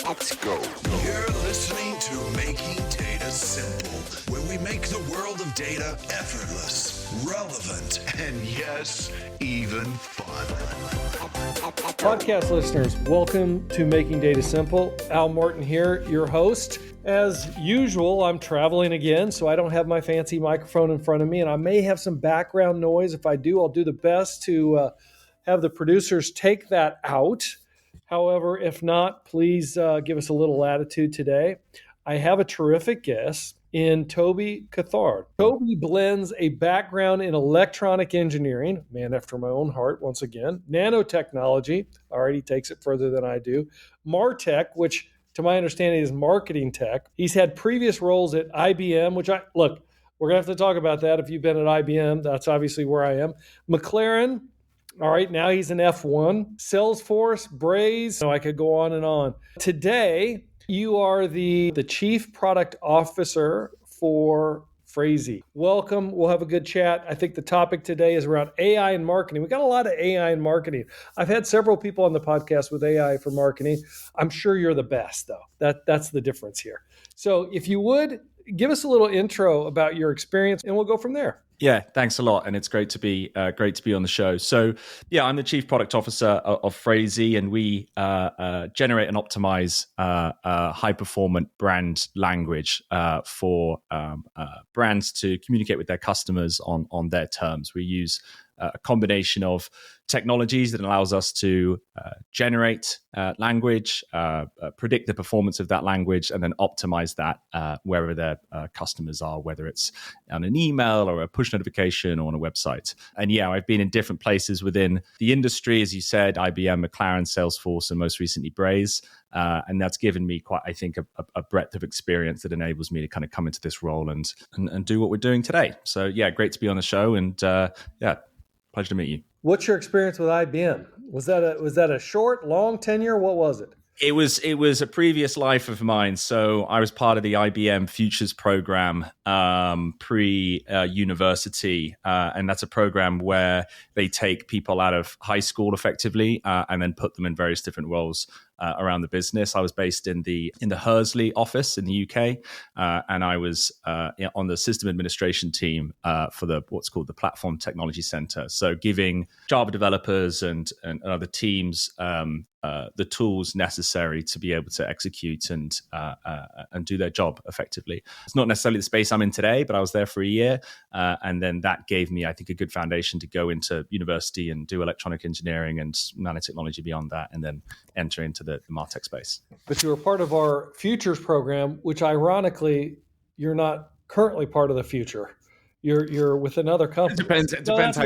Let's go. You're listening to Making Data Simple, where we make the world of data effortless, relevant, and yes, even fun. Podcast listeners, welcome to Making Data Simple. Al Martin here, your host. As usual, I'm traveling again, so I don't have my fancy microphone in front of me, and I may have some background noise. If I do, I'll do the best to have the producers take that out. However, if not, please give us a little latitude today. I have a terrific guest in Toby Coulthard. Toby blends a background in electronic engineering, man after my own heart once again, nanotechnology, already takes it further than I do, MarTech, which to my understanding is marketing tech. He's had previous roles at IBM, which we're going to have to talk about that. If you've been at IBM, that's obviously where I am. McLaren. All right, now he's an F1. Salesforce, Braze, I could go on and on. Today, you are the Chief Product Officer for Phrasee. Welcome. We'll have a good chat. I think the topic today is around AI and marketing. We got a lot of AI in marketing. I've had several people on the podcast with AI for marketing. I'm sure you're the best, though. That's the difference here. So if you would, give us a little intro about your experience, and we'll go from there. Yeah, thanks a lot, and it's great to be on the show. So, yeah, I'm the Chief Product Officer of Phrasee, and we generate and optimize high-performant brand language for brands to communicate with their customers on their terms. We use a combination of technologies that allows us to generate language, predict the performance of that language, and then optimize that wherever their customers are, whether it's on an email or a push notification or on a website. And yeah, I've been in different places within the industry, as you said, IBM, McLaren, Salesforce, and most recently Braze. And that's given me quite, I think, a breadth of experience that enables me to kind of come into this role and do what we're doing today. So yeah, great to be on the show, and pleasure to meet you. What's your experience with IBM? Was that a short, long tenure? What was it? It was a previous life of mine. So I was part of the IBM Futures program pre-university, and that's a program where they take people out of high school effectively and then put them in various different roles around the business. I was based in the Hursley office in the UK, and I was on the system administration team for what's called the Platform Technology Center. So giving Java developers and other teams the tools necessary to be able to execute and do their job effectively. It's not necessarily the space I'm in today, but I was there for a year, and then that gave me, I think, a good foundation to go into university and do electronic engineering and nanotechnology beyond that, and then enter into the MarTech space. But you were part of our Futures program, which ironically, you're not currently part of the Future. You're with another company. It depends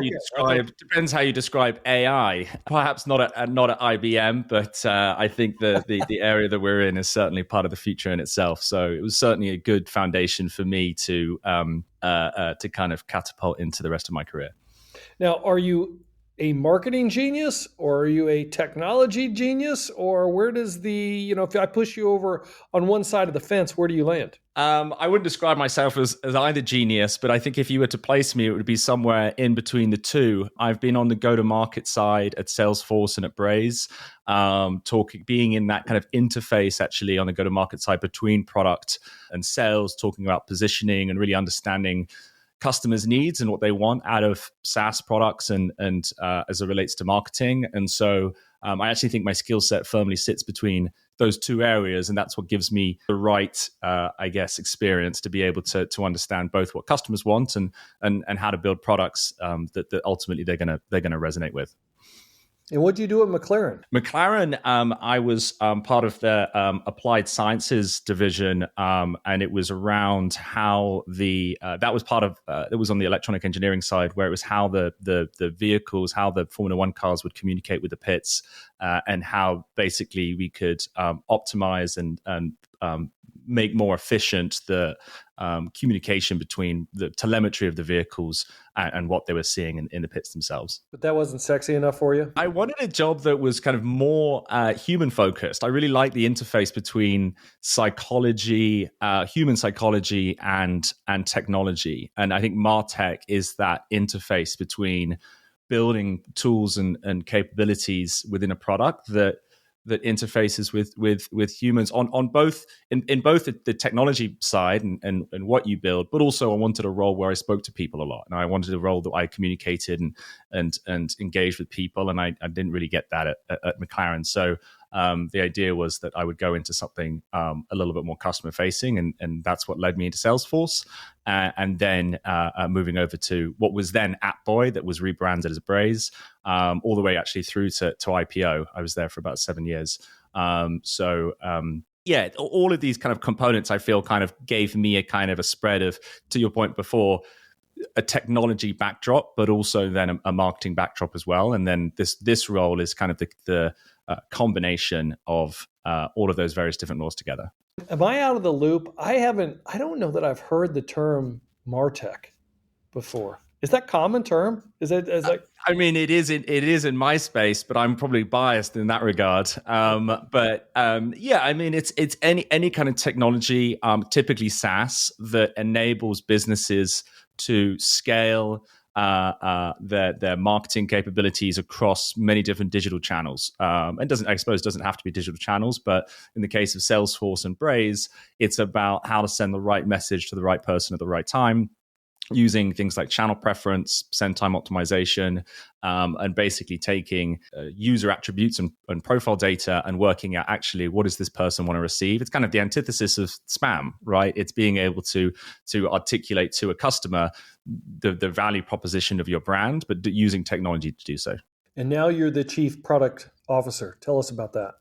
how you describe AI. Perhaps not at IBM, but I think the area that we're in is certainly part of the future in itself. So it was certainly a good foundation for me to kind of catapult into the rest of my career. Now, are you a marketing genius, or are you a technology genius, or where does if I push you over on one side of the fence, where do you land? I wouldn't describe myself as either genius, but I think if you were to place me, it would be somewhere in between the two. I've been on the go-to-market side at Salesforce and at Braze, being in that kind of interface actually on the go-to-market side between product and sales, talking about positioning and really understanding customers' needs and what they want out of SaaS products and as it relates to marketing. And so I actually think my skill set firmly sits between those two areas, and that's what gives me the right, experience to be able to understand both what customers want and how to build products that ultimately they're gonna resonate with. And what do you do at McLaren? McLaren, I was part of the applied sciences division, and it was around how that was part of it was on the electronic engineering side, where it was how the vehicles, how the Formula One cars would communicate with the pits, and how basically we could optimize and make more efficient the communication between the telemetry of the vehicles and what they were seeing in the pits themselves. But that wasn't sexy enough for you? I wanted a job that was kind of more human focused. I really like the interface between psychology, human psychology and technology. And I think MarTech is that interface between building tools and capabilities within a product that that interfaces with humans on both in both the technology side and what you build, but also I wanted a role where I spoke to people a lot, and I wanted a role that I communicated and engaged with people, and I didn't really get that at McLaren. So the idea was that I would go into something a little bit more customer facing, and that's what led me into Salesforce, and then moving over to what was then AppBoy, that was rebranded as Braze, all the way actually through to IPO. I was there for about 7 years. Yeah, all of these kind of components I feel kind of gave me a kind of a spread of, to your point before, a technology backdrop, but also then a marketing backdrop as well. And then this role is kind of the combination of all of those various different roles together. Am I out of the loop? I don't know that I've heard the term MarTech before. Is that a common term? I mean, it is in my space, but I'm probably biased in that regard. Yeah, I mean, it's any kind of technology, typically SaaS, that enables businesses to scale their marketing capabilities across many different digital channels. It doesn't have to be digital channels, but in the case of Salesforce and Braze, it's about how to send the right message to the right person at the right time, using things like channel preference, send time optimization, and basically taking user attributes and profile data and working out actually what does this person want to receive. It's kind of the antithesis of spam, right? It's being able to articulate to a customer the value proposition of your brand, but using technology to do so. And now you're the chief product officer. Tell us about that.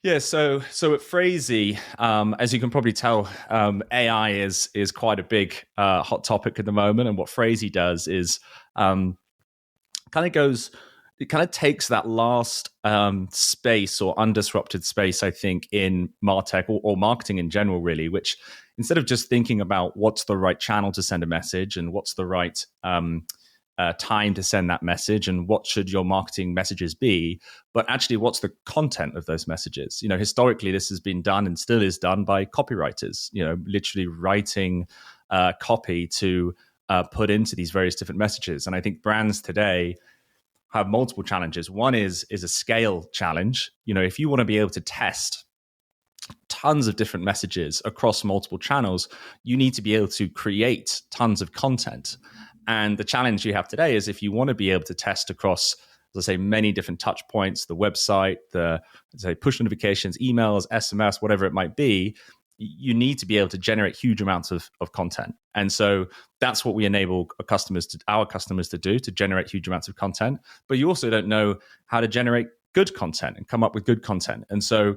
Yeah, so at Phrasee, as you can probably tell, AI is quite a big hot topic at the moment. And what Phrasee does is it kind of takes that last space or undisrupted space, I think, in MarTech or marketing in general, really, which instead of just thinking about what's the right channel to send a message and what's the right time to send that message and what should your marketing messages be, but actually what's the content of those messages. Historically this has been done and still is done by copywriters, literally writing copy to put into these various different messages. And I think brands today have multiple challenges. One is a scale challenge. If you want to be able to test tons of different messages across multiple channels, you need to be able to create tons of content. And the challenge you have today is if you want to be able to test across, let's say, many different touch points, the website, push notifications, emails, SMS, whatever it might be, you need to be able to generate huge amounts of content. And so that's what we enable our customers to do, to generate huge amounts of content. But you also don't know how to generate good content and come up with good content. And so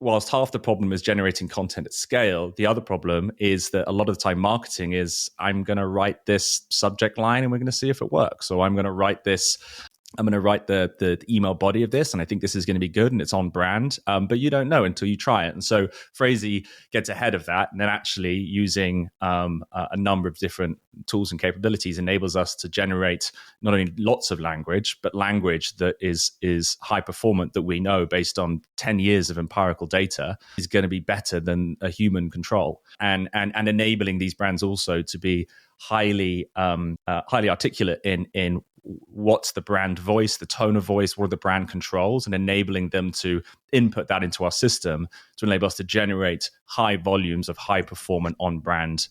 whilst half the problem is generating content at scale, the other problem is that a lot of the time marketing is, I'm going to write this subject line and we're going to see if it works. So I'm going to write the email body of this, and I think this is going to be good and it's on brand, but you don't know until you try it. And so Phrasee gets ahead of that, and then actually using a number of different tools and capabilities enables us to generate not only lots of language, but language that is high performant, that we know based on 10 years of empirical data is going to be better than a human control, and enabling these brands also to be highly articulate in what's the brand voice, the tone of voice, what are the brand controls, and enabling them to input that into our system to enable us to generate high volumes of high performant on brand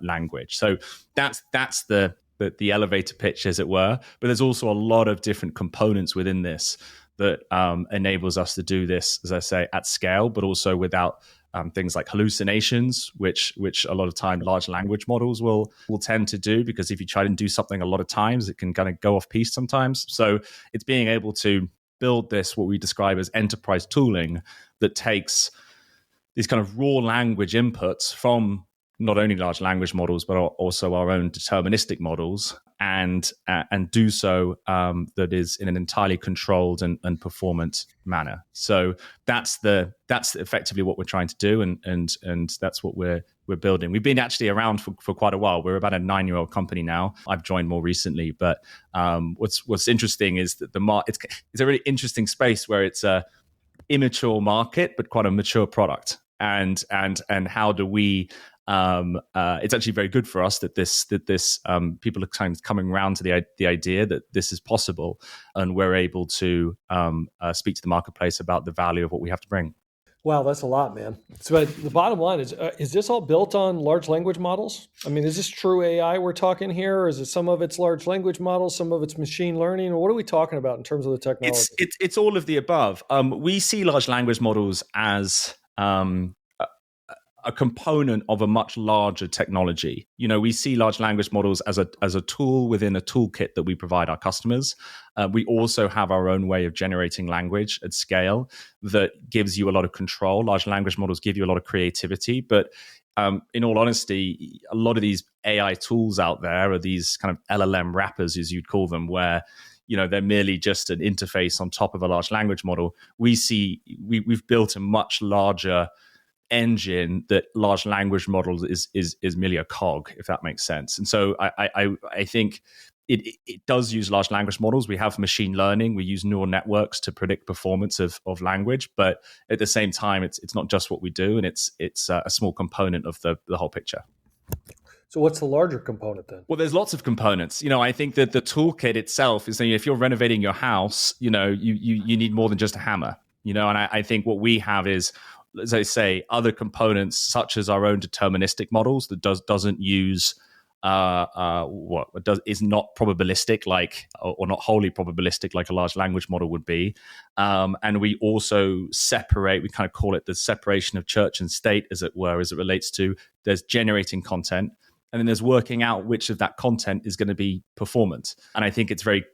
language. So that's the elevator pitch, as it were. But there's also a lot of different components within this that enables us to do this, as I say, at scale, but also without things like hallucinations, which a lot of time large language models will tend to do, because if you try to do something a lot of times, it can kind of go off piece sometimes. So it's being able to build this, what we describe as enterprise tooling, that takes these kind of raw language inputs from not only large language models, but also our own deterministic models, and do so that is in an entirely controlled and performant manner. So that's effectively what we're trying to do, and that's what we're building. We've been actually around for quite a while. We're about a 9-year-old company now. I've joined more recently, but what's interesting is that it's a really interesting space where it's a immature market, but quite a mature product. And how do we it's actually very good for us that this people are kind of coming around to the idea that this is possible, and we're able to speak to the marketplace about the value of what we have to bring. Wow, that's a lot, man. So the bottom line is this all built on large language models? I mean, is this true AI we're talking here, or is it some of it's large language models, some of it's machine learning, or what are we talking about in terms of the technology? It's all of the above. We see large language models as a component of a much larger technology. We see large language models as a tool within a toolkit that we provide our customers. We also have our own way of generating language at scale that gives you a lot of control. Large language models give you a lot of creativity, but in all honesty, a lot of these AI tools out there are these kind of LLM wrappers, as you'd call them, where they're merely just an interface on top of a large language model. We've built a much larger engine that large language models is merely a cog, if that makes sense. And so I think it does use large language models. We have machine learning. We use neural networks to predict performance of language, but at the same time, it's not just what we do, and it's a small component of the whole picture. So what's the larger component then? Well, there's lots of components. I think that the toolkit itself is, if you're renovating your house, you need more than just a hammer. And I think what we have is, as I say, other components such as our own deterministic models that doesn't use is not probabilistic or not wholly probabilistic like a large language model would be. And we also separate, we kind of call it the separation of church and state, as it were, as it relates to there's generating content, and then there's working out which of that content is going to be performant. And I think it's very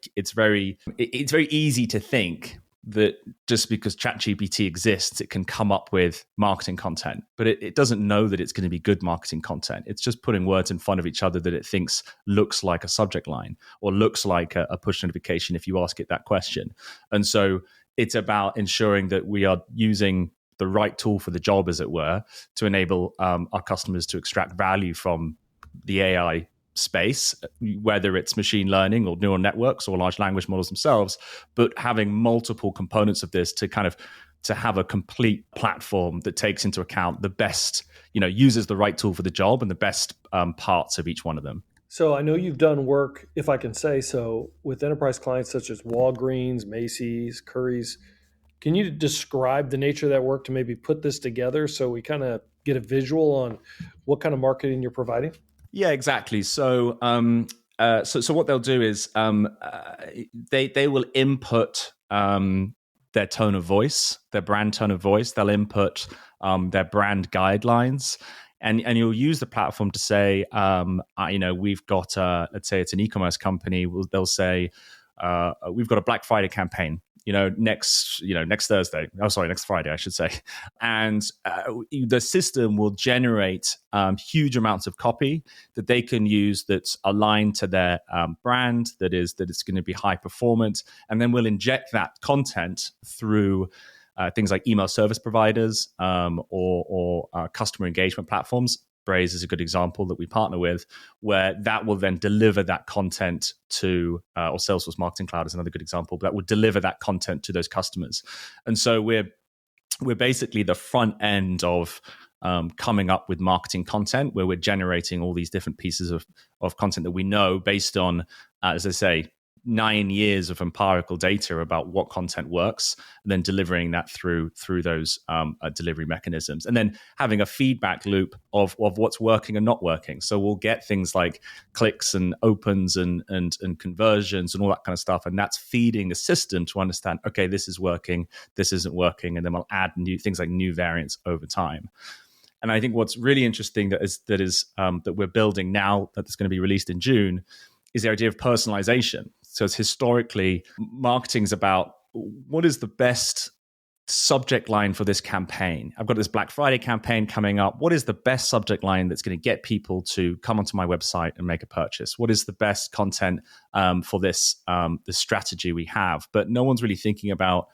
easy to think that just because ChatGPT exists, it can come up with marketing content, but it doesn't know that it's going to be good marketing content. It's just putting words in front of each other that it thinks looks like a subject line or looks like a push notification if you ask it that question. And so it's about ensuring that we are using the right tool for the job, as it were, to enable our customers to extract value from the AI space, whether it's machine learning or neural networks or large language models themselves, but having multiple components of this to have a complete platform that takes into account the best, uses the right tool for the job and the best parts of each one of them. So I know you've done work, if I can say so, with enterprise clients such as Walgreens, Macy's, Curry's. Can you describe the nature of that work to maybe put this together so we kind of get a visual on what kind of marketing you're providing? Yeah, exactly. So, so what they'll do is they will input their tone of voice, their brand tone of voice. They'll input their brand guidelines, and you'll use the platform to say, we've got let's say it's an e-commerce company. They'll say we've got a Black Friday campaign. Next Thursday. Oh, sorry, next Friday, I should say. And the system will generate huge amounts of copy that they can use that's aligned to their brand, that it's going to be high performance, and then we'll inject that content through things like email service providers or customer engagement platforms. Phrasee is a good example that we partner with, where that will then deliver that content to, or Salesforce Marketing Cloud is another good example, but that will deliver that content to those customers. And so we're basically the front end of coming up with marketing content, where we're generating all these different pieces of content that we know based on, as I say, 9 years of empirical data about what content works, and then delivering that through those delivery mechanisms, and then having a feedback loop of what's working and not working. So we'll get things like clicks and opens and conversions and all that kind of stuff, and that's feeding the system to understand, okay, this is working, this isn't working, and then we'll add new things like new variants over time. And I think what's really interesting that we're building now, that's going to be released in June, is the idea of personalization. So it's historically, marketing's about what is the best subject line for this campaign. I've got this Black Friday campaign coming up. What is the best subject line that's going to get people to come onto my website and make a purchase? What is the best content for this strategy we have? But no one's really thinking about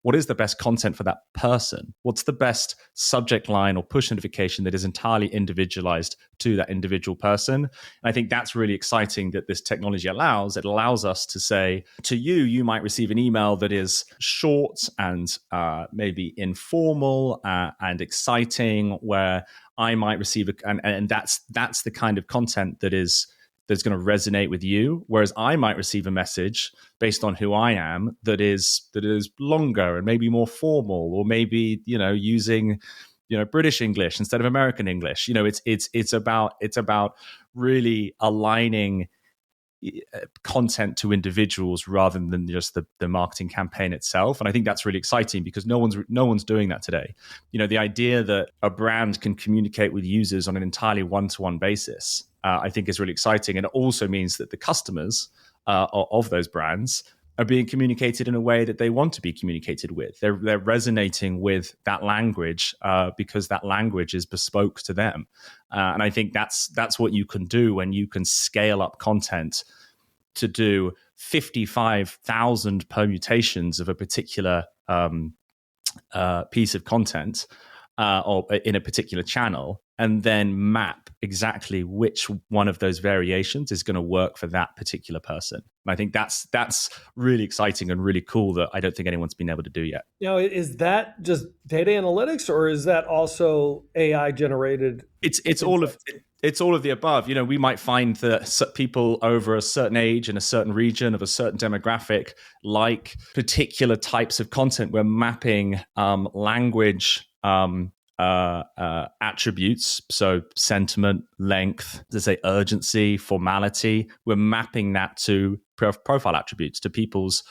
what is the best content for that person? What's the best subject line or push notification that is entirely individualized to that individual person? And I think that's really exciting that this technology allows. It allows us to say to you, you might receive an email that is short and maybe informal and exciting, where I might receive and that's the kind of content that's going to resonate with you. Whereas I might receive a message based on who I am that is longer and maybe more formal, or maybe, using, British English instead of American English. It's about really aligning content to individuals rather than just the marketing campaign itself. And I think that's really exciting because no one's doing that today. The idea that a brand can communicate with users on an entirely one-to-one basis, I think is really exciting. And it also means that the customers of those brands are being communicated in a way that they want to be communicated with. They're resonating with that language because that language is bespoke to them. And I think that's what you can do when you can scale up content to do 55,000 permutations of a particular piece of content or in a particular channel, and then map exactly which one of those variations is going to work for that particular person. And I think that's really exciting and really cool that I don't think anyone's been able to do yet. Is that just data analytics, or is that also AI generated? It's all of the above. We might find that people over a certain age in a certain region of a certain demographic like particular types of content. We're mapping language attributes, so sentiment, length, to say urgency, formality. We're mapping that to profile attributes, to people's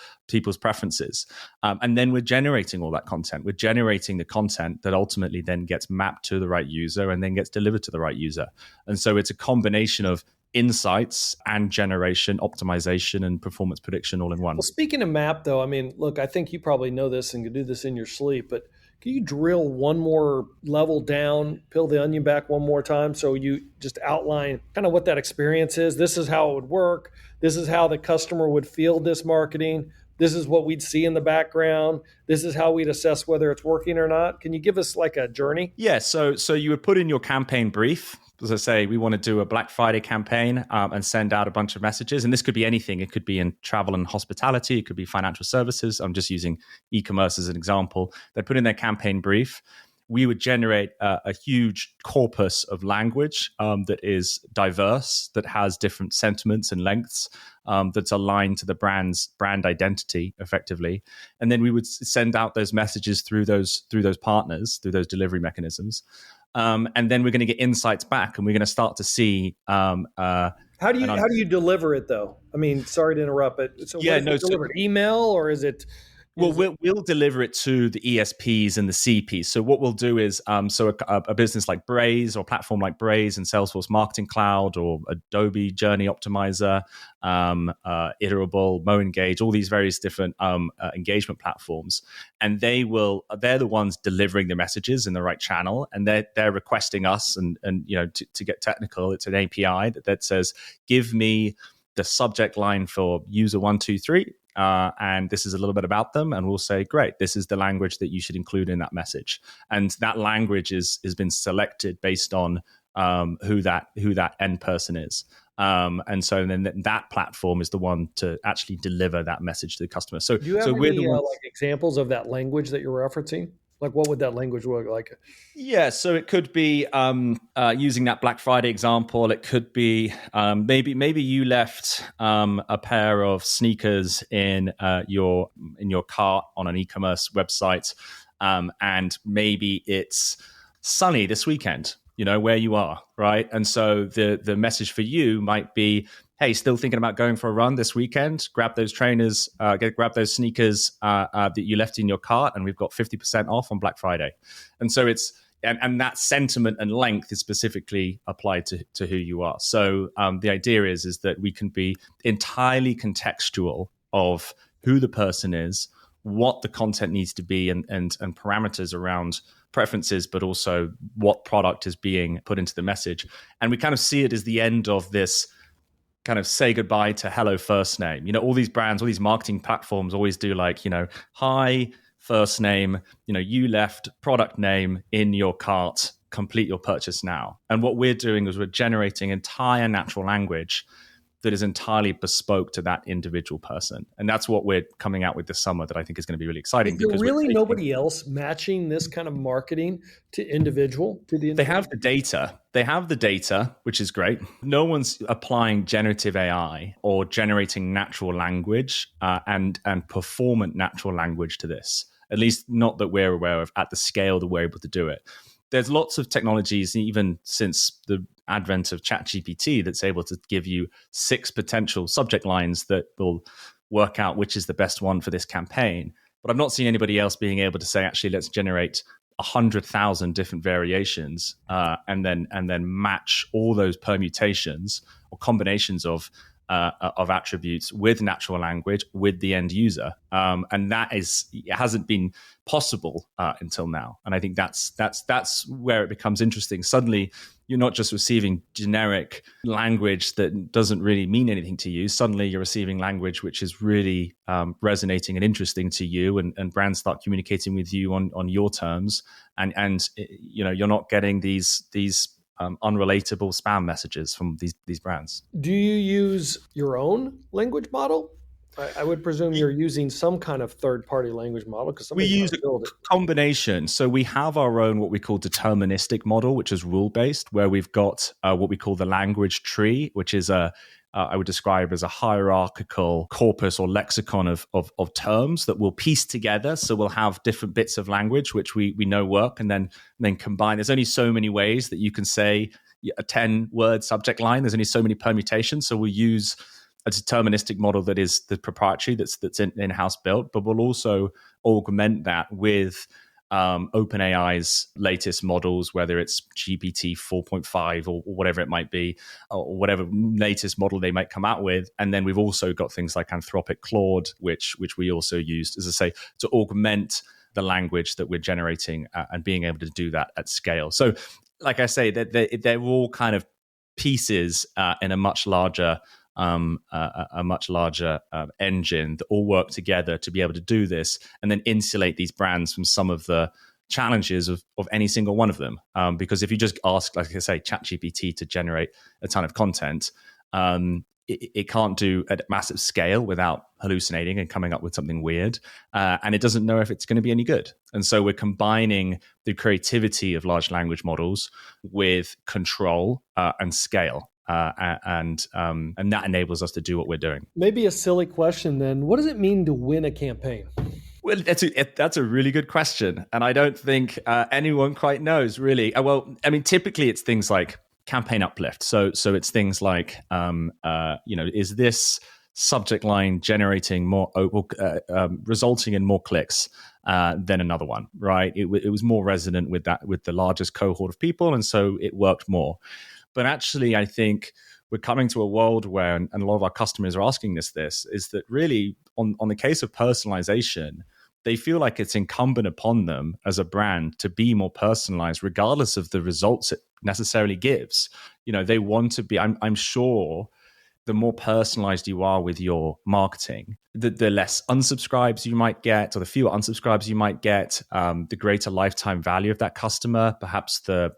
preferences, and then we're generating all that content. We're generating the content that ultimately then gets mapped to the right user and then gets delivered to the right user. And so it's a combination of insights and generation, optimization, and performance prediction all in one. Well, speaking of map, though, look, I think you probably know this and can do this in your sleep, but can you drill one more level down, peel the onion back one more time, so you just outline kind of what that experience is? This is how it would work. This is how the customer would feel this marketing. This is what we'd see in the background. This is how we'd assess whether it's working or not. Can you give us like a journey? Yeah, so you would put in your campaign brief. As I say, we want to do a Black Friday campaign and send out a bunch of messages. And this could be anything. It could be in travel and hospitality. It could be financial services. I'm just using e-commerce as an example. They put in their campaign brief. We would generate a huge corpus of language that is diverse, that has different sentiments and lengths, that's aligned to the brand identity effectively. And then we would send out those messages through those partners, through those delivery mechanisms. And then we're going to get insights back, and we're going to start to see. How do you deliver it, though? Sorry to interrupt, but deliver it email, or is it? Well, we'll deliver it to the ESPs and the CPs. So what we'll do is, a business like Phrasee or platform like Phrasee and Salesforce Marketing Cloud or Adobe Journey Optimizer, Iterable, MoEngage, all these various different engagement platforms, and they're the ones delivering the messages in the right channel, and they're requesting us, and to get technical, it's an API that says, give me the subject line for user 123. And this is a little bit about them, and we'll say, great, this is the language that you should include in that message. And that language has been selected based on who that end person is. And so then that platform is the one to actually deliver that message to the customer. So do you have any examples of that language that you're referencing? Like, what would that language look like? Yeah, so it could be using that Black Friday example. It could be maybe you left a pair of sneakers in your cart on an e-commerce website, and maybe it's sunny this weekend, where you are, right? And so the message for you might be, hey, still thinking about going for a run this weekend? Grab those trainers, grab those sneakers that you left in your cart, and we've got 50% off on Black Friday. And so it's and that sentiment and length is specifically applied to who you are. So the idea is that we can be entirely contextual of who the person is, what the content needs to be, and parameters around preferences, but also what product is being put into the message. And we kind of see it as the end of this kind of say goodbye to hello first name. All these brands, all these marketing platforms always do like, hi, first name, you left, product name in your cart, complete your purchase now. And what we're doing is we're generating entire natural language that is entirely bespoke to that individual person. And that's what we're coming out with this summer that I think is going to be really exciting. Is there because really nobody else matching this kind of marketing to the individual? They have the data. They have the data, which is great. No one's applying generative AI or generating natural language and performant natural language to this, at least not that we're aware of at the scale that we're able to do it. There's lots of technologies, even since the advent of ChatGPT, that's able to give you 6 potential subject lines that will work out which is the best one for this campaign. But I've not seen anybody else being able to say, actually, let's generate 100,000 different variations and then match all those permutations or combinations of attributes with natural language with the end user, and it hasn't been possible until now. And I think that's where it becomes interesting. Suddenly, you're not just receiving generic language that doesn't really mean anything to you. Suddenly, you're receiving language which is really resonating and interesting to you, and brands start communicating with you on your terms, and you're not getting these unrelatable spam messages from these brands. Do you use your own language model? I would presume you're using some kind of third-party language model because we use a combination. So we have our own what we call deterministic model, which is rule-based, where we've got what we call the language tree, which is I would describe as a hierarchical corpus or lexicon of terms that we'll piece together. So we'll have different bits of language which we know work, and then combine. There's only so many ways that you can say a 10-word subject line. There's only so many permutations. So we'll use a deterministic model that is the proprietary, that's in-house built, but we'll also augment that with OpenAI's latest models, whether it's GPT 4.5 or whatever it might be, or whatever latest model they might come out with. And then we've also got things like Anthropic Claude, which we also used, as I say, to augment the language that we're generating and being able to do that at scale. So, like I say, they're all kind of pieces in a much larger engine that all work together to be able to do this, and then insulate these brands from some of the challenges of any single one of them. Because if you just ask, like I say, ChatGPT to generate a ton of content, it can't do at massive scale without hallucinating and coming up with something weird. And it doesn't know if it's going to be any good. And so we're combining the creativity of large language models with control and scale. And that enables us to do what we're doing. Maybe a silly question then. What does it mean to win a campaign? Well, that's a really good question. And I don't think anyone quite knows, really. Well, I mean, typically it's things like campaign uplift. So it's things like, is this subject line generating more, resulting in more clicks than another one, right? It was more resonant with the largest cohort of people. And so it worked more. But actually, I think we're coming to a world where, and a lot of our customers are asking this, is that really on the case of personalization, they feel like it's incumbent upon them as a brand to be more personalized, regardless of the results it necessarily gives. They want to be, I'm sure, the more personalized you are with your marketing, the less unsubscribes you might get, or the fewer unsubscribes you might get, the greater lifetime value of that customer. Perhaps their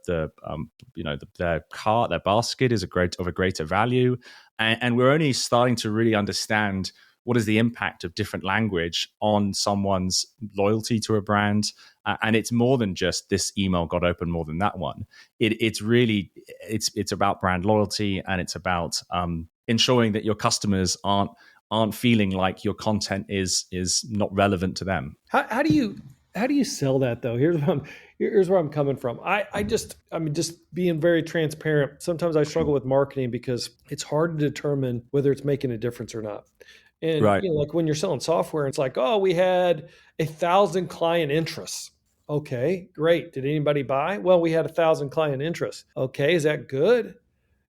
cart, their basket is of a greater value. And we're only starting to really understand what is the impact of different language on someone's loyalty to a brand. And it's more than just this email got opened more than that one. It's about brand loyalty, and it's about ensuring that your customers aren't feeling like your content is not relevant to them. How do you sell that though? Here's where I'm coming from. I'm just being very transparent. Sometimes I struggle with marketing because it's hard to determine whether it's making a difference or not. And right. Like when you're selling software, it's like, oh, we had 1,000 client interests. Okay, great. Did anybody buy? Well, we had 1,000 client interests. Okay, is that good?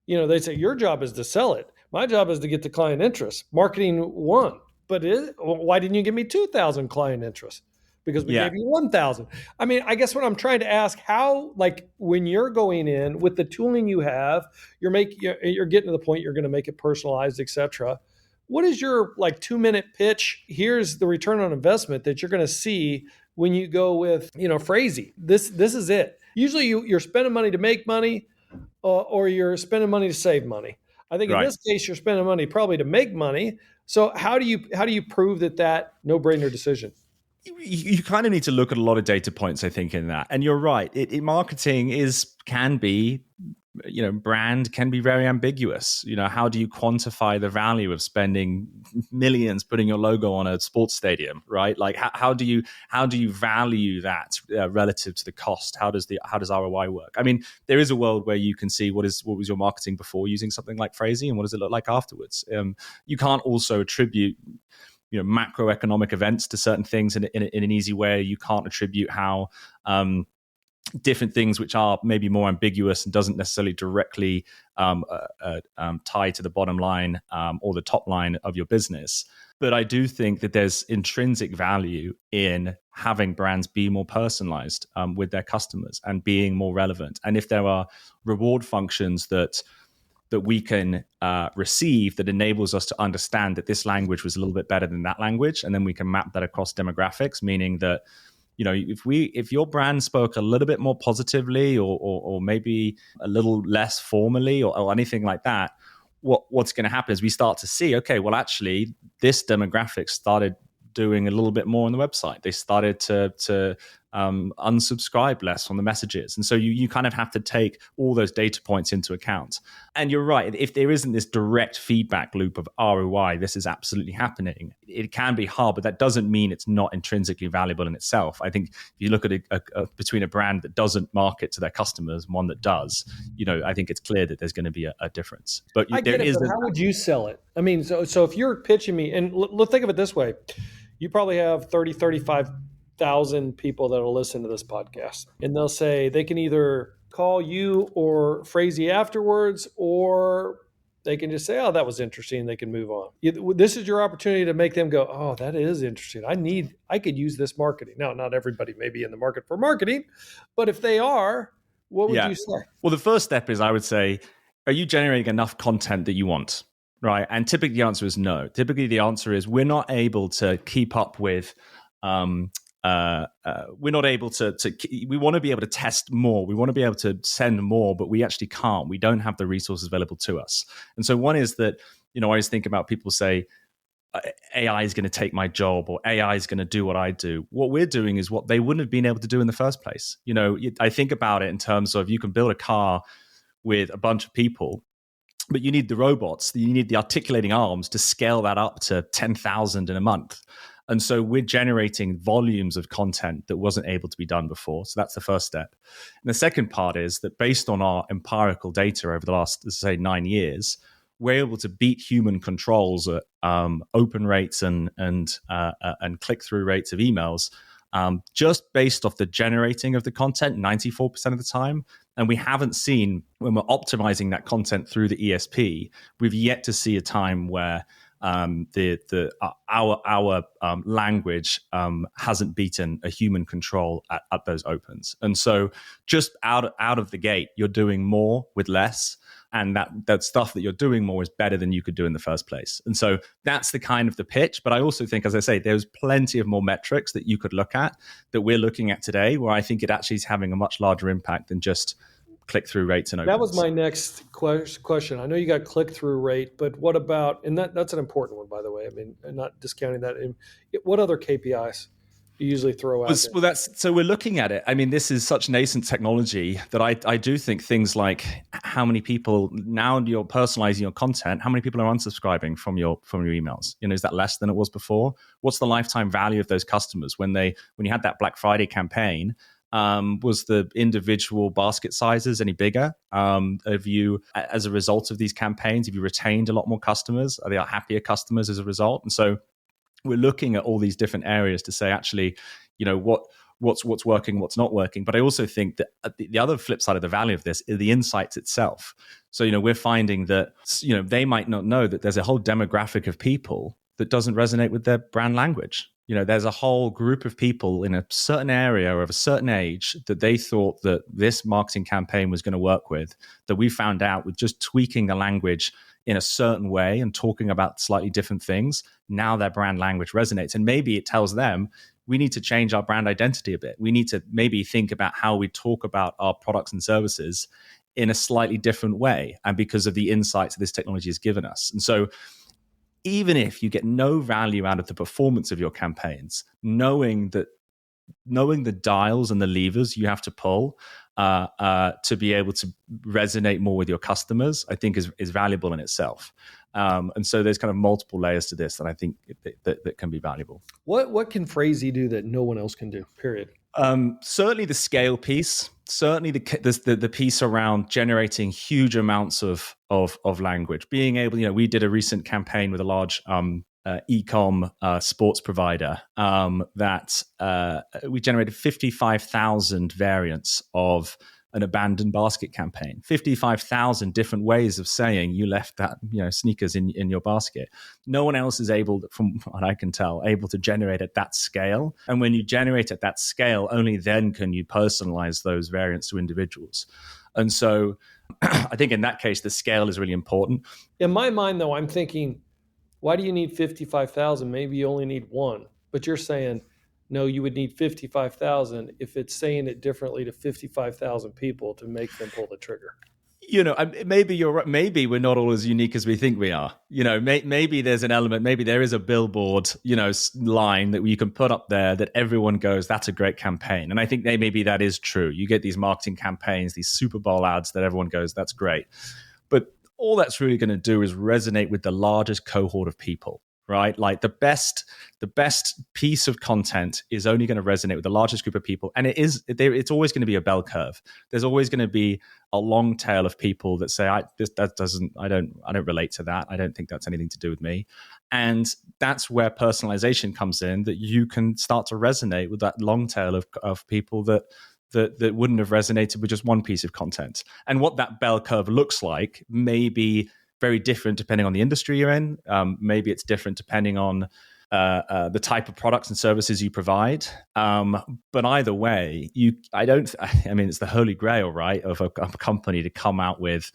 They say your job is to sell it. My job is to get the client interest. Marketing won, but why didn't you give me 2,000 client interests? Because we gave you 1,000. I mean, I guess what I'm trying to ask, how, like when you're going in with the tooling you have, you're getting to the point you're going to make it personalized, et cetera. What is your 2-minute pitch? Here's the return on investment that you're going to see when you go with, Phrasee. This is it. Usually you're spending money to make money, or you're spending money to save money. I think in Right. this case, you're spending money probably to make money. So how do you prove that no-brainer decision? You kind of need to look at a lot of data points, I think, in that. And you're right. Marketing can be, brand can be very ambiguous. How do you quantify the value of spending millions putting your logo on a sports stadium, right? Like how do you value that relative to the cost? How does ROI work? I mean, there is a world where you can see what was your marketing before using something like Phrasee and what does it look like afterwards. You can't also attribute macroeconomic events to certain things in an easy way. You can't attribute how different things which are maybe more ambiguous and doesn't necessarily directly tie to the bottom line or the top line of your business. But I do think that there's intrinsic value in having brands be more personalized with their customers and being more relevant. And if there are reward functions that we can receive that enables us to understand that this language was a little bit better than that language, and then we can map that across demographics, meaning that if your brand spoke a little bit more positively or maybe a little less formally or anything like that, what's going to happen is we start to see, okay, well, actually, this demographic started doing a little bit more on the website. They started to unsubscribe less on the messages. And so you kind of have to take all those data points into account. And you're right, if there isn't this direct feedback loop of ROI, this is absolutely happening. It can be hard, but that doesn't mean it's not intrinsically valuable in itself. I think if you look at between a brand that doesn't market to their customers and one that does, I think it's clear that there's going to be a difference. But I get it, but how would you sell it? I mean, so if you're pitching me, and let's think of it this way, you probably have 35,000 people that will listen to this podcast, and they'll say they can either call you or Phrasee afterwards, or they can just say, oh, that was interesting. They can move on. This is your opportunity to make them go, oh, that is interesting. I could use this marketing. Now, not everybody may be in the market for marketing, but if they are, what would you say? Well, the first step is I would say, are you generating enough content that you want? Right. And typically the answer is no. Typically the answer is we're not able to keep up with, we're not able to, we want to be able to test more. We want to be able to send more, but we actually can't. We don't have the resources available to us. And so one is that, I always think about people say, AI is going to take my job or AI is going to do what I do. What we're doing is what they wouldn't have been able to do in the first place. I think about it in terms of you can build a car with a bunch of people, but you need the robots, you need the articulating arms to scale that up to 10,000 in a month. And so we're generating volumes of content that wasn't able to be done before. So that's the first step. And the second part is that based on our empirical data over the last, let's say, 9 years, we're able to beat human controls at open rates and click-through rates of emails just based off the generating of the content 94% of the time. And we haven't seen, when we're optimizing that content through the ESP, we've yet to see a time where our language hasn't beaten a human control at those opens. And so just out of the gate, you're doing more with less. And that stuff that you're doing more is better than you could do in the first place. And so that's the kind of the pitch. But I also think, as I say, there's plenty of more metrics that you could look at that we're looking at today, where I think it actually is having a much larger impact than just click-through rates and opens. That was my next question. I know you got click-through rate, but what about, and that's an important one, by the way. I mean, I'm not discounting that. What other KPIs you usually throw out there? Well, so we're looking at it. I mean, this is such nascent technology that I do think things like how many people, now you're personalizing your content, how many people are unsubscribing from your emails? Is that less than it was before? What's the lifetime value of those customers when you had that Black Friday campaign? Was the individual basket sizes any bigger? Have you, as a result of these campaigns, have you retained a lot more customers? Are they happier customers as a result? And so we're looking at all these different areas to say, actually, what's working, what's not working. But I also think that the other flip side of the value of this is the insights itself. So, we're finding that, they might not know that there's a whole demographic of people that doesn't resonate with their brand language. There's a whole group of people in a certain area of a certain age that they thought that this marketing campaign was going to work with, that we found out with just tweaking the language in a certain way and talking about slightly different things. Now their brand language resonates. And maybe it tells them, we need to change our brand identity a bit. We need to maybe think about how we talk about our products and services in a slightly different way, and because of the insights that this technology has given us. And so even if you get no value out of the performance of your campaigns, knowing the dials and the levers you have to pull to be able to resonate more with your customers, I think is valuable in itself. And so there's kind of multiple layers to this that I think that can be valuable. What can Phrasee do that no one else can do, period? Certainly the scale piece, certainly the piece around generating huge amounts of language, being able, we did a recent campaign with a large e-com sports provider that we generated 55,000 variants of an abandoned basket campaign, 55,000 different ways of saying you left that sneakers in your basket. No one else is able, from what I can tell, able to generate at that scale. And when you generate at that scale, only then can you personalize those variants to individuals. And so I think in that case, the scale is really important. In my mind, though, I'm thinking, why do you need 55,000? Maybe you only need one. But you're saying, no, you would need 55,000 if it's saying it differently to 55,000 people to make them pull the trigger. Maybe you're right. Maybe we're not all as unique as we think we are. Maybe there's an element, maybe there is a billboard, line that you can put up there that everyone goes, that's a great campaign. And I think maybe that is true. You get these marketing campaigns, these Super Bowl ads that everyone goes, that's great. But all that's really going to do is resonate with the largest cohort of people, right? Like the best piece of content is only going to resonate with the largest group of people. And it's always going to be a bell curve. There's always going to be a long tail of people that say, I don't relate to that. I don't think that's anything to do with me. And that's where personalization comes in, that you can start to resonate with that long tail of people that wouldn't have resonated with just one piece of content. And what that bell curve looks like may be very different depending on the industry you're in. Maybe it's different depending on the type of products and services you provide. But either way, it's the holy grail, right, of a company to come out with,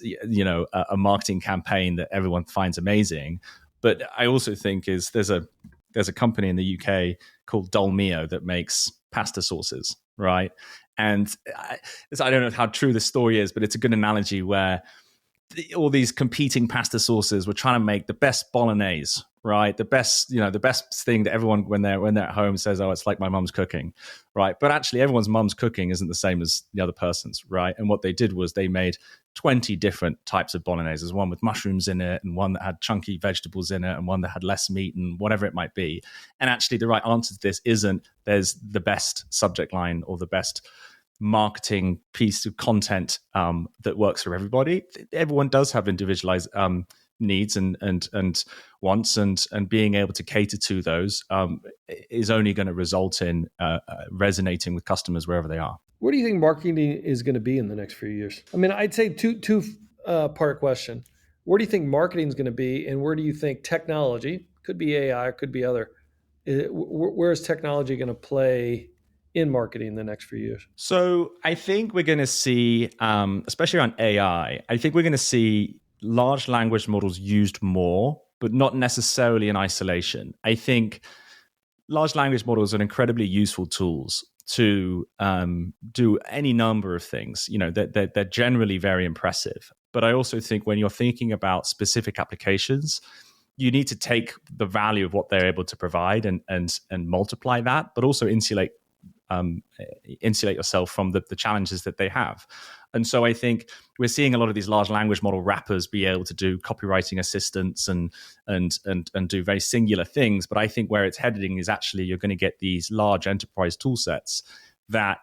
a marketing campaign that everyone finds amazing. But I also think there's a company in the UK called Dolmio that makes pasta sauces, right? And I don't know how true this story is, but it's a good analogy where all these competing pasta sauces were trying to make the best bolognese, right? The best thing that everyone, when they're at home, says, oh, it's like my mum's cooking, right? But actually everyone's mum's cooking isn't the same as the other person's, right? And what they did was they made 20 different types of bologneses, one with mushrooms in it and one that had chunky vegetables in it and one that had less meat and whatever it might be. And actually the right answer to this isn't there's the best subject line or the best marketing piece of content that works for everybody. Everyone does have individualized needs and wants, and being able to cater to those is only going to result in resonating with customers wherever they are. Where do you think marketing is going to be in the next few years? I mean, I'd say two part question. Where do you think marketing is going to be, and where do you think technology, could be AI, could be other, where is technology going to play in marketing in the next few years? So I think we're going to see, especially around AI, I think we're going to see large language models used more, but not necessarily in isolation. I think large language models are incredibly useful tools to do any number of things. They're generally very impressive. But I also think when you're thinking about specific applications, you need to take the value of what they're able to provide and multiply that, but also insulate yourself from the challenges that they have. And so I think we're seeing a lot of these large language model wrappers be able to do copywriting assistance and do very singular things. But I think where it's heading is actually you're going to get these large enterprise tool sets that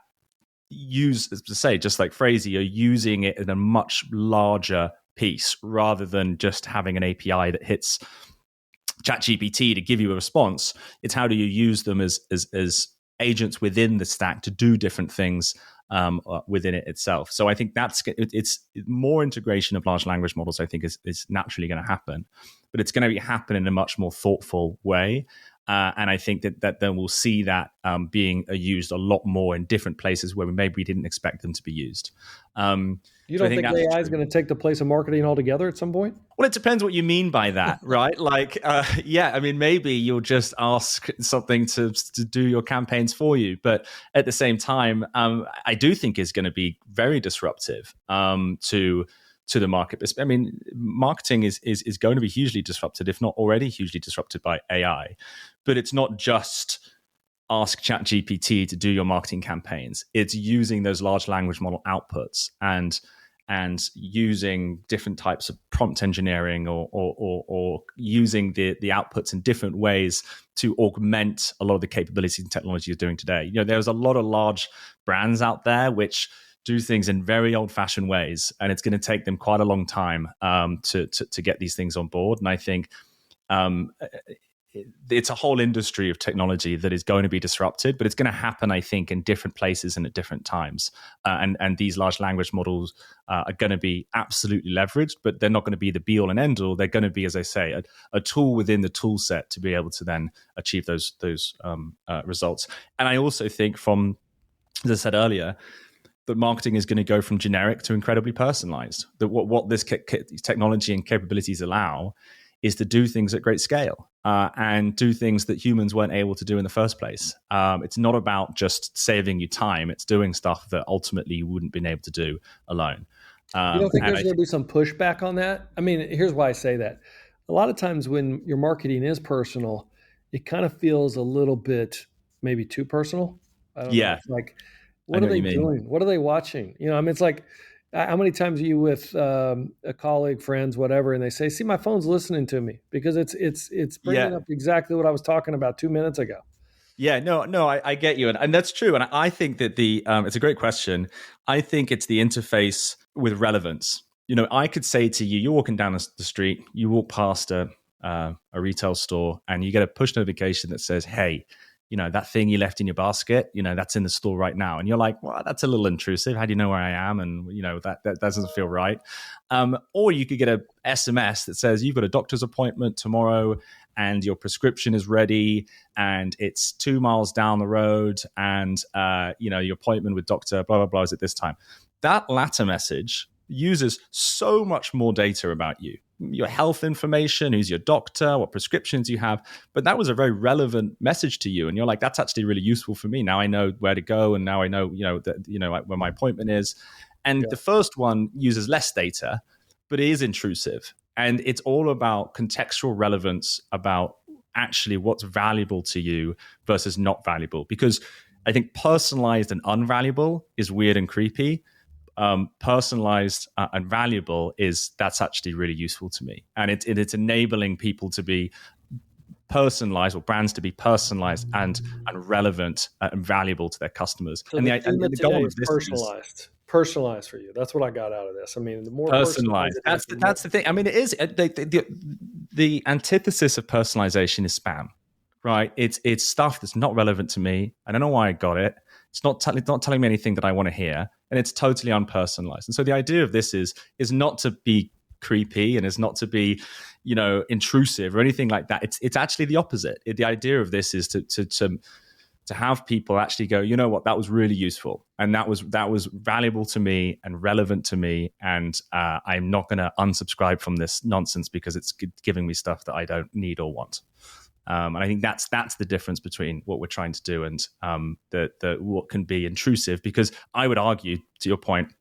use, as to say, just like Phrasee, are using it in a much larger piece rather than just having an API that hits ChatGPT to give you a response. It's how do you use them as agents within the stack to do different things within it itself. So I think it's more integration of large language models, I think is naturally going to happen, but it's going to happen in a much more thoughtful way. And I think that then we'll see that being used a lot more in different places where maybe we didn't expect them to be used. You don't think AI is going to take the place of marketing altogether at some point? Well, it depends what you mean by that, right? Yeah, I mean, maybe you'll just ask something to do your campaigns for you. But at the same time, I do think it's going to be very disruptive to the market. I mean, marketing is going to be hugely disrupted, if not already hugely disrupted by AI. But it's not just ask ChatGPT to do your marketing campaigns. It's using those large language model outputs and using different types of prompt engineering or using the outputs in different ways to augment a lot of the capabilities and technology you're doing today. You know, there's a lot of large brands out there which do things in very old-fashioned ways, and it's going to take them quite a long time to get these things on board. And I think it's a whole industry of technology that is going to be disrupted, but it's going to happen, I think, in different places and at different times. And these large language models are going to be absolutely leveraged, but they're not going to be the be-all and end-all. They're going to be, as I say, a tool within the tool set to be able to then achieve those results. And I also think as I said earlier, that marketing is going to go from generic to incredibly personalized. That what this technology and capabilities allow is to do things at great scale and do things that humans weren't able to do in the first place. It's not about just saving you time. It's doing stuff that ultimately you wouldn't been able to do alone. You don't think there's going to be some pushback on that? I mean, here's why I say that. A lot of times when your marketing is personal, it kind of feels a little bit maybe too personal. I don't know. It's like, what are they doing? What are they watching? You know, I mean, it's like, how many times are you with a colleague, friends, whatever, and they say, "See, my phone's listening to me," because it's bringing up exactly what I was talking about 2 minutes ago. Yeah, no, I get you, and that's true. And I think that it's a great question. I think it's the interface with relevance. You know, I could say to you, you're walking down the street, you walk past a retail store, and you get a push notification that says, "Hey, you know, that thing you left in your basket, you know, that's in the store right now." And you're like, well, that's a little intrusive. How do you know where I am? And, you know, that doesn't feel right. Or you could get a SMS that says you've got a doctor's appointment tomorrow and your prescription is ready and it's 2 miles down the road and, you know, your appointment with doctor blah, blah, blah is at this time. That latter message uses so much more data about you, your health information, who's your doctor, what prescriptions you have. But that was a very relevant message to you. And you're like, that's actually really useful for me. Now I know where to go. And now I know, where my appointment is. And the first one uses less data, but it is intrusive. And it's all about contextual relevance, about actually what's valuable to you versus not valuable. Because I think personalized and unvaluable is weird and creepy. Personalized and valuable that's actually really useful to me, and it's enabling people to be personalized, or brands to be personalized and relevant and valuable to their cusmus. So and the goal of this is personalized for you. That's what I got out of this. I mean, the more personalized. That's the thing. I mean, it is the antithesis of personalization is spam, right? It's stuff that's not relevant to me. I don't know why I got it. It's not telling me anything that I want to hear, and it's totally unpersonalized. And so the idea of this is not to be creepy and is not to be, you know, intrusive or anything like that. It's actually the opposite. The idea of this is to have people actually go, you know what, that was really useful, and that was valuable to me and relevant to me, and I'm not going to unsubscribe from this nonsense because it's giving me stuff that I don't need or want. And I think that's the difference between what we're trying to do and the what can be intrusive. Because I would argue, to your point,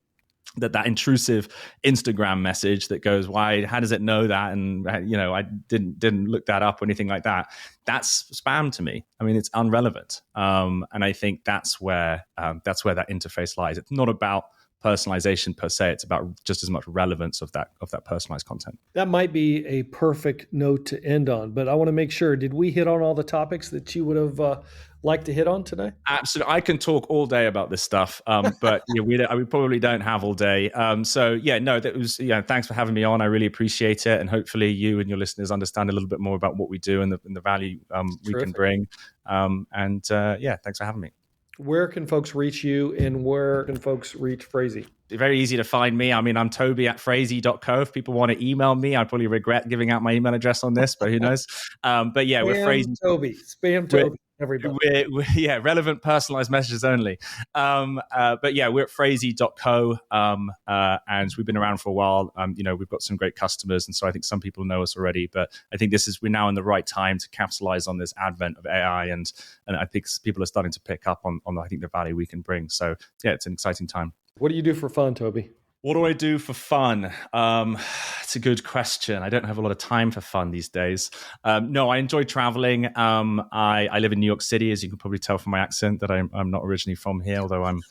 that intrusive Instagram message that goes, "Why? How does it know that?" And you know, I didn't look that up or anything like that. That's spam to me. I mean, it's irrelevant. And I think that's where that interface lies. It's not about personalization per se. It's about just as much relevance of that personalized content. That might be a perfect note to end on, but I want to make sure, did we hit on all the topics that you would have liked to hit on today? Absolutely. I can talk all day about this stuff, but we probably don't have all day. That was, thanks for having me on. I really appreciate it. And hopefully you and your listeners understand a little bit more about what we do and the value we can bring. Thanks for having me. Where can folks reach you, and where can folks reach Phrasee? Very easy to find me. I mean, I'm Toby at Phrasee.co. If people want to email me, I probably regret giving out my email address on this, but who knows? But yeah, we're Phrasee. Spam Toby, everybody. We're relevant, personalized messages only. But yeah, we're at Phrasee.co, and we've been around for a while. We've got some great customers, and so I think some people know us already. But I think we're now in the right time to capitalize on this advent of AI, and I think people are starting to pick up on I think the value we can bring. So yeah, it's an exciting time. What do you do for fun, Toby? What do I do for fun? It's a good question. I don't have a lot of time for fun these days. No, I enjoy traveling. I live in New York City, as you can probably tell from my accent that I'm not originally from here, although I'm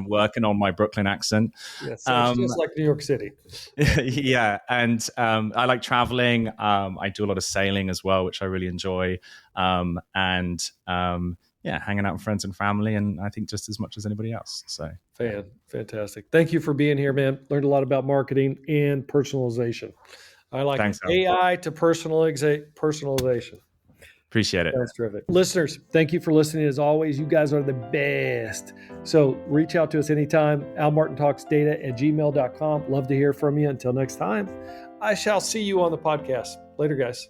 working on my Brooklyn accent. Yeah, sounds just like New York City. Yeah, and I like traveling. I do a lot of sailing as well, which I really enjoy. Hanging out with friends and family, and I think just as much as anybody else. So fantastic. Thank you for being here, man. Learned a lot about marketing and personalization. I like Thanks, AI to personalization. Appreciate it. That's terrific. Listeners, thank you for listening. As always, you guys are the best. So reach out to us anytime. almartintalksdata@gmail.com. Love to hear from you. Until next time, I shall see you on the podcast. Later, guys.